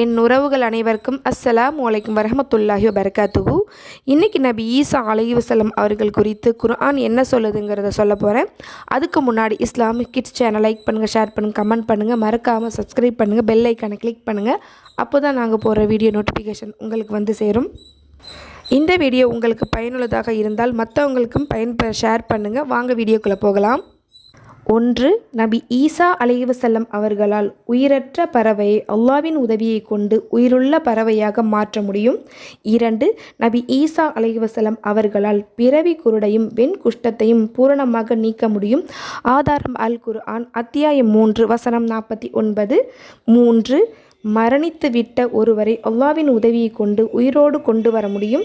என் உறவுகள் அனைவருக்கும் அஸ்ஸலாமு அலைக்கும் வரஹ்மத்துல்லாஹி வபரகாத்துஹு. இன்றைக்கி நபி ஈசா அலைஹிவஸல்லம் அவர்கள் குறித்து குர்ஆன் என்ன சொல்லுதுங்கிறத சொல்ல போகிறேன். அதுக்கு முன்னாடி இஸ்லாமிக் கிட்ஸ் சேனல் லைக் பண்ணுங்கள், ஷேர் பண்ணுங்கள், கமெண்ட் பண்ணுங்கள், மறக்காமல் சப்ஸ்கிரைப் பண்ணுங்கள், பெல் ஐக்கானை கிளிக் பண்ணுங்கள். அப்போ தான் நாங்கள் போகிற வீடியோ நோட்டிஃபிகேஷன் உங்களுக்கு வந்து சேரும். இந்த வீடியோ உங்களுக்கு பயனுள்ளதாக இருந்தால் மற்றவங்களுக்கும் ஷேர் பண்ணுங்கள். வாங்க வீடியோக்குள்ளே போகலாம். 1. நபி ஈசா அலைஹிவஸல்லம் அவர்களால் உயிரற்ற பறவையை அல்லாஹ்வின் உதவியை கொண்டு உயிருள்ள பறவையாக மாற்ற முடியும். 2. நபி ஈசா அலைஹிவஸல்லம் அவர்களால் பிறவி குருடையும் வெண் குஷ்டத்தையும் பூரணமாக நீக்க முடியும். ஆதாரம் அல் குர்ஆன் அத்தியாயம் 3 வசனம் 49. 3. மரணித்து விட்ட ஒருவரை அல்லாஹ்வின் உதவியை கொண்டு உயிரோடு கொண்டு வர முடியும்.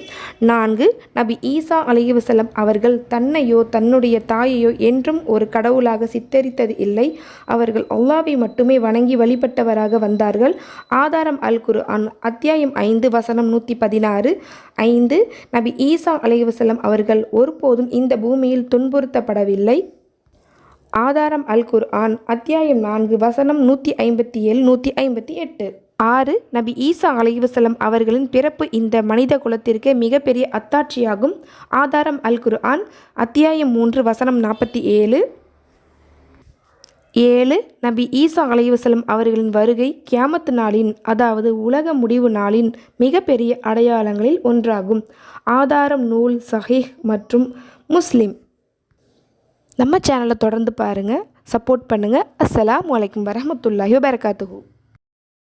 4. நபி ஈசா அலைஹிவஸல்லம் அவர்கள் தன்னையோ தன்னுடைய தாயையோ என்றும் ஒரு கடவுளாக சித்தரித்தது இல்லை. அவர்கள் அல்லாஹ்வை மட்டுமே வணங்கி வழிபட்டவராக வந்தார்கள். ஆதாரம் அல் குர்ஆன் அத்தியாயம் 5 வசனம் 116. 5. நபி ஈசா அலைஹிவஸல்லம் அவர்கள் ஒருபோதும் இந்த பூமியில் துன்புறுத்தப்படவில்லை. ஆதாரம் அல் குர்ஆன் அத்தியாயம் 4 வசனம் 157 158. 6. நபி ஈசா அலைஹிவஸல்லம் அவர்களின் பிறப்பு இந்த மனித குலத்திற்கு மிகப்பெரிய அத்தாட்சியாகும். ஆதாரம் அல் குர்ஆன் அத்தியாயம் 3 வசனம் 47. 7. நபி ஈசா அலைஹிவஸல்லம் அவர்களின் வருகை கியாமத் நாளின், அதாவது உலக முடிவு நாளின் மிகப்பெரிய அடையாளங்களில் ஒன்றாகும். ஆதாரம் நூல் சஹீஹ் மற்றும் முஸ்லிம். நம்ம சேனலை தொடர்ந்து பாருங்கள், சப்போர்ட் பண்ணுங்கள். அஸ்ஸலாமு அலைக்கும் வரஹ்மத்துல்லாஹி வபரகாத்துஹு.